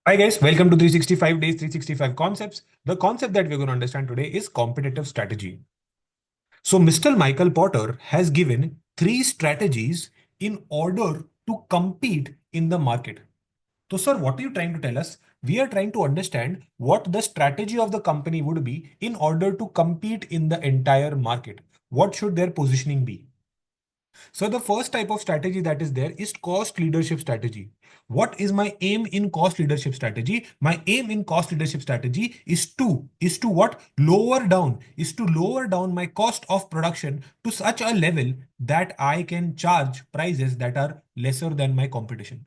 Hi guys, welcome to 365 days, 365 concepts. The concept that we're going to understand today is competitive strategy. So Mr. Michael Porter has given three strategies in order to compete in the market. So sir, what are you trying to tell us? We are trying to understand what the strategy of the company would be in order to compete in the entire market. What should their positioning be? So the first type of strategy that is there is cost leadership strategy. What is my aim in cost leadership strategy? My aim in cost leadership strategy is to what? Lower down my cost of production to such a level that I can charge prices that are lesser than my competition.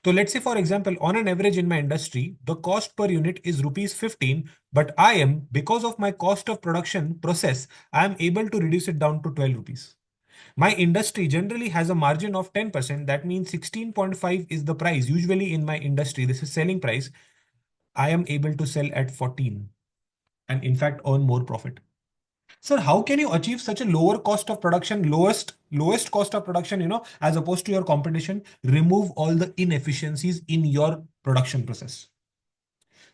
So let's say, for example, on an average in my industry, the cost per unit is rupees 15, but because of my cost of production process, I am able to reduce it down to 12 rupees. My industry generally has a margin of 10%. That means 16.5 is the price. Usually in my industry, this is selling price. I am able to sell at 14 and in fact earn more profit. Sir, how can you achieve such a lower cost of production, lowest cost of production, as opposed to your competition? Remove all the inefficiencies in your production process.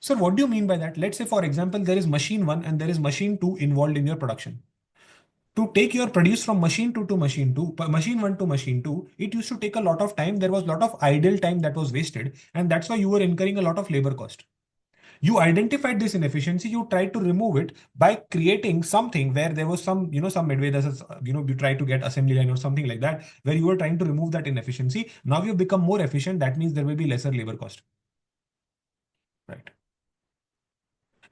Sir, what do you mean by that? Let's say, for example, there is machine one and there is machine two involved in your production. To take your produce from machine two to machine two, machine one to machine two, it used to take a lot of time. There was a lot of idle time that was wasted, and that's why you were incurring a lot of labor cost. You identified this inefficiency, you tried to remove it by creating something where there was some midway, you try to get assembly line or something like that, where you were trying to remove that inefficiency. Now you become more efficient. That means there will be lesser labor cost. Right.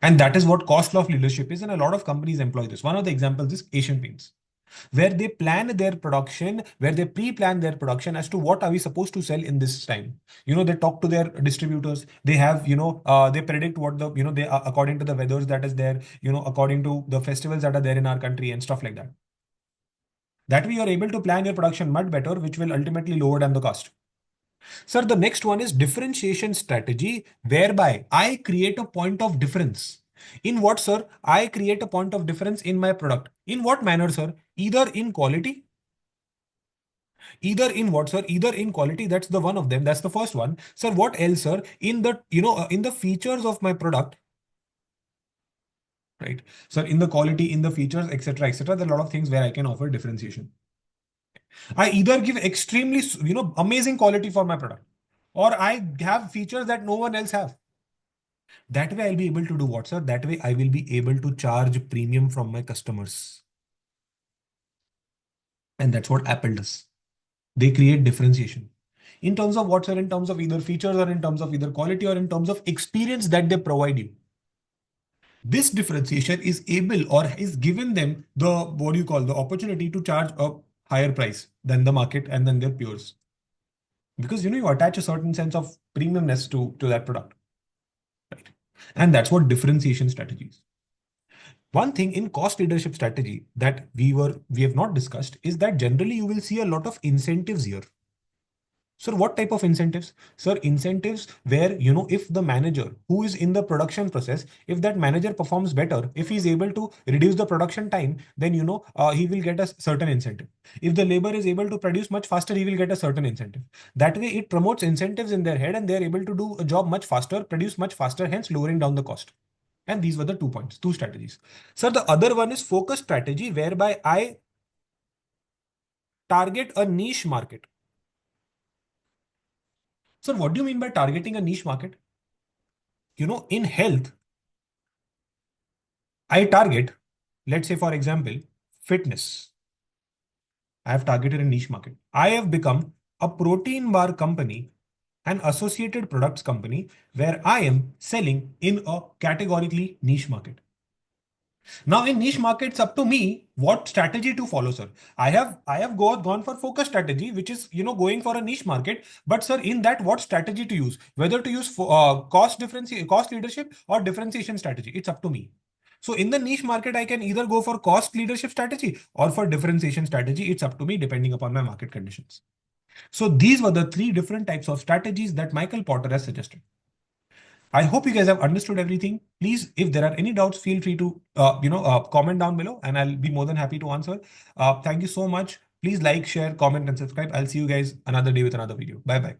And that is what cost of leadership is. And a lot of companies employ this. One of the examples is Asian Paints, where they plan their production, where they pre-plan their production as to what are we supposed to sell in this time. They talk to their distributors. They have, they predict what they are according to the weathers that is there, according to the festivals that are there in our country and stuff like that. That way you are able to plan your production much better, which will ultimately lower down the cost. Sir, the next one is differentiation strategy, whereby I create a point of difference. In what, sir? I create a point of difference in my product. In what manner, sir? Either in quality, either in what, sir? Either in quality, that's the one of them. That's the first one. Sir, what else, sir? In the, in the features of my product, right? Sir, in the quality, in the features, etc., etc. There are a lot of things where I can offer differentiation. I either give extremely, amazing quality for my product, or I have features that no one else have. That way I'll be able to do what, sir? That way I will be able to charge premium from my customers. And that's what Apple does. They create differentiation. In terms of what, sir? In terms of either features or in terms of either quality or in terms of experience that they provide you. This differentiation is able or is given them the, what do you call, the opportunity to charge a higher price than the market and than their peers. Because, you attach a certain sense of premiumness to that product. Right. And that's what differentiation strategy is. One thing in cost leadership strategy that we have not discussed is that generally you will see a lot of incentives here. Sir, what type of incentives? Sir, incentives where, if the manager who is in the production process, if that manager performs better, if he's able to reduce the production time, then, he will get a certain incentive. If the labor is able to produce much faster, he will get a certain incentive. That way it promotes incentives in their head and they're able to do a job much faster, produce much faster, hence lowering down the cost. And these were the 2 points, 2 strategies. Sir, the other one is focus strategy, whereby I target a niche market. Sir, what do you mean by targeting a niche market? In health, I target, let's say, for example, fitness. I have targeted a niche market. I have become a protein bar company, an associated products company, where I am selling in a categorically niche market. Now in niche markets, up to me what strategy to follow, sir. I have gone for focus strategy, which is going for a niche market. But sir, in that, what strategy to use? Whether to use cost leadership or differentiation strategy, it's up to me. So in the niche market, I can either go for cost leadership strategy or for differentiation strategy. It's up to me depending upon my market conditions. So these were the 3 different types of strategies that Michael Porter has suggested. I hope you guys have understood everything. Please, if there are any doubts, feel free to comment down below, and I'll be more than happy to answer. Thank you so much. Please like, share, comment, and subscribe. I'll see you guys another day with another video. Bye bye.